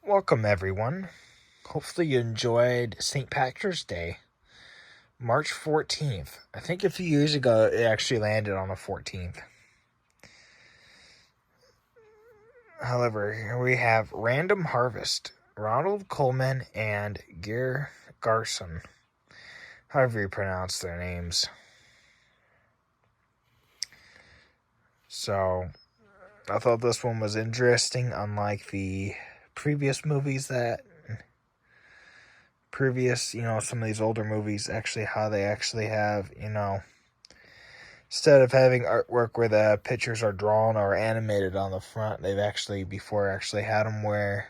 Welcome, everyone. Hopefully you enjoyed St. Patrick's Day, March 14th. I think a few years ago it actually landed on the 14th. However, here we have Random Harvest, Ronald Coleman and Gear Garson, however you pronounce their names. So, I thought this one was interesting, unlike the previous movies some of these older movies, actually, how they actually have, instead of having artwork where the pictures are drawn or animated on the front, they've actually had them where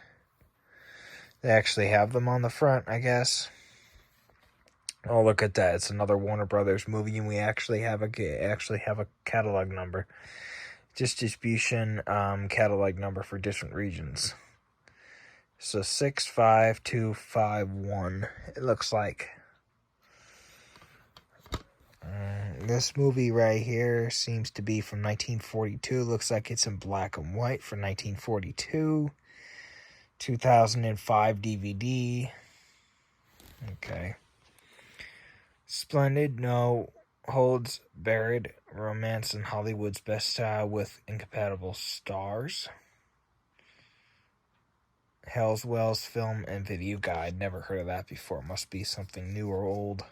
they actually have them on the front, I guess. Oh, look at that. It's another Warner Brothers movie, and we actually have a catalog number. Distribution catalog number for different regions. So 65251, it looks like. This movie right here seems to be from 1942. Looks like it's in black and white for 1942. 2005 DVD. Okay. Splendid, no holds buried romance in Hollywood's best style with incompatible stars. Hellswell's Film and Video Guide. Never heard of that before. Must be something new or old.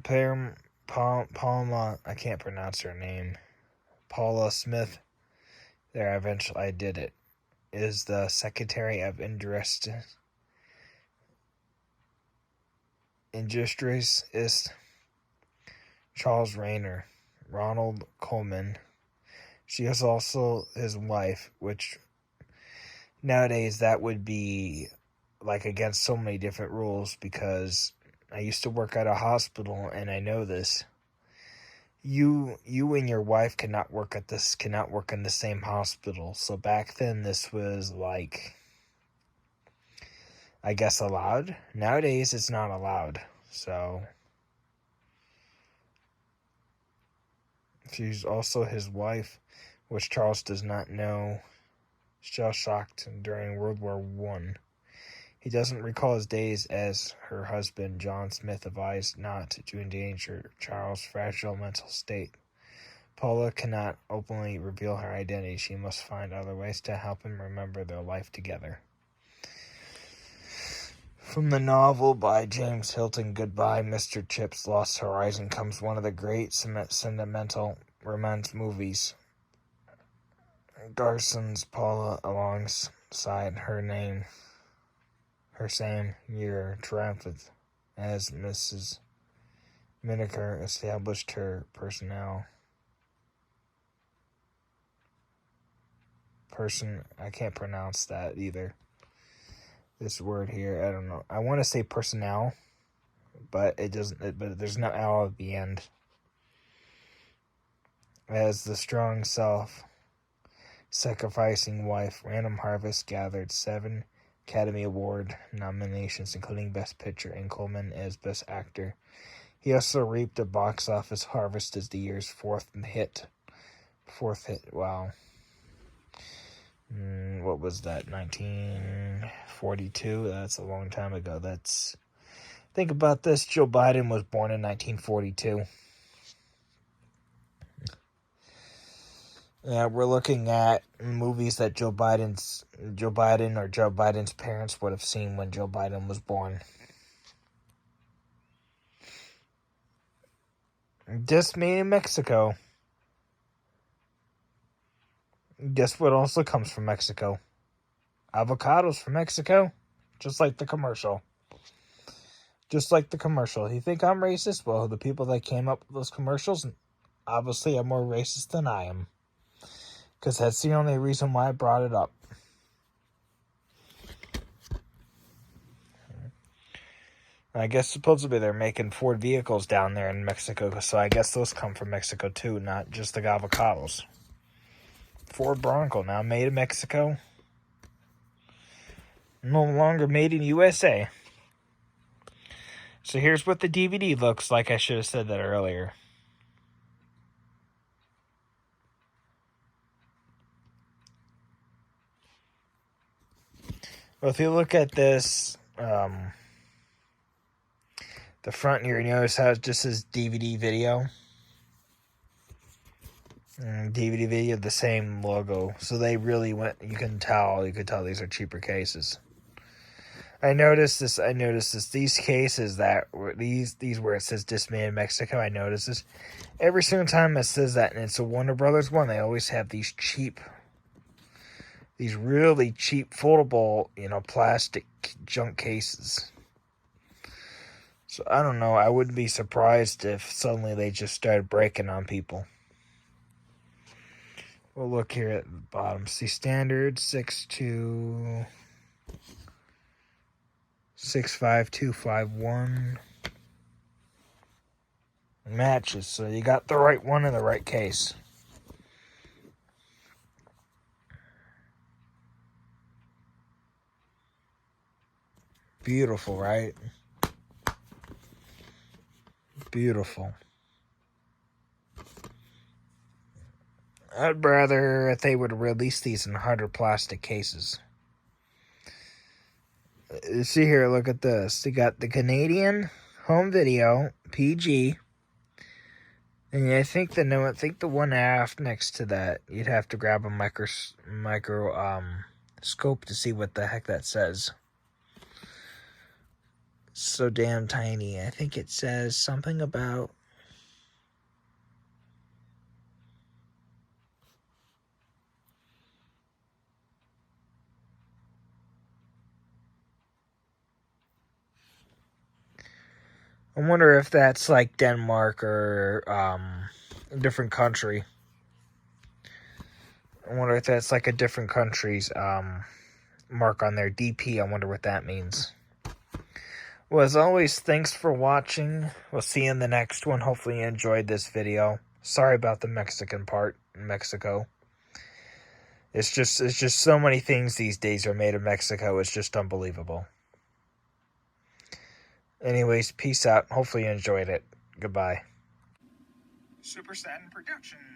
Palma, I can't pronounce her name. Paula Smith. There, eventually I did it. Is the Secretary of Industries is Charles Rayner. Ronald Coleman. She is also his wife, which nowadays that would be like against so many different rules, because I used to work at a hospital and I know this. You and your wife cannot work in the same hospital. So back then this was like, I guess, allowed. Nowadays it's not allowed. So she's also his wife, which Charles does not know. Shell-shocked during World War I. He doesn't recall his days as her husband, John Smith, advised not to endanger Charles' fragile mental state. Paula cannot openly reveal her identity. She must find other ways to help him remember their life together. From the novel by James Hilton, Goodbye, Mr. Chips, Lost Horizon, comes one of the great sentimental romance movies. Garson's Paula alongside her same year triumphed as Mrs. Miniker established her I can't pronounce that either. This word here, I don't know. I want to say personnel, but it doesn't. But there's no L at the end. As the strong self-sacrificing wife, Random Harvest gathered 7 Academy Award nominations, including Best Picture, and Coleman as Best Actor. He also reaped a box office harvest as the year's fourth hit. Wow. What was that? 1942? That's a long time ago. Think about this. Joe Biden was born in 1942. Yeah, we're looking at movies that Joe Biden or Joe Biden's parents would have seen when Joe Biden was born. Just made in Mexico. Guess what also comes from Mexico? Avocados from Mexico. Just like the commercial. You think I'm racist? Well, the people that came up with those commercials obviously are more racist than I am. Because that's the only reason why I brought it up. I guess supposedly they're making Ford vehicles down there in Mexico, so I guess those come from Mexico too, not just the avocados. Ford Bronco, now made in Mexico. No longer made in USA. So here's what the DVD looks like. I should have said that earlier. Well, if you look at this, the front here, you notice how it just says DVD video. DVD video, the same logo. So they really went, you could tell these are cheaper cases. I noticed this. These cases that were these where it says Dismay in Mexico. I noticed this every single time it says that, and it's a Warner Brothers one. They always have these really cheap foldable, plastic junk cases. So I don't know. I wouldn't be surprised if suddenly they just started breaking on people. We'll look here at the bottom. See, standard 6.2. 65251 matches, so you got the right one in the right case. Beautiful, right? Beautiful. I'd rather if they would release these in harder plastic cases. See here, look at this. They got the Canadian home video PG, and I think the one aft next to that, you'd have to grab a micro scope to see what the heck that says. So damn tiny. I think it says something about I wonder if that's like Denmark or a different country. I wonder if that's like a different country's mark on their DP. I wonder what that means. Well, as always, thanks for watching. We'll see you in the next one. Hopefully you enjoyed this video. Sorry about the Mexican part in Mexico. It's just so many things these days are made in Mexico. It's just unbelievable. Anyways, peace out. Hopefully you enjoyed it. Goodbye. Super Satin Productions.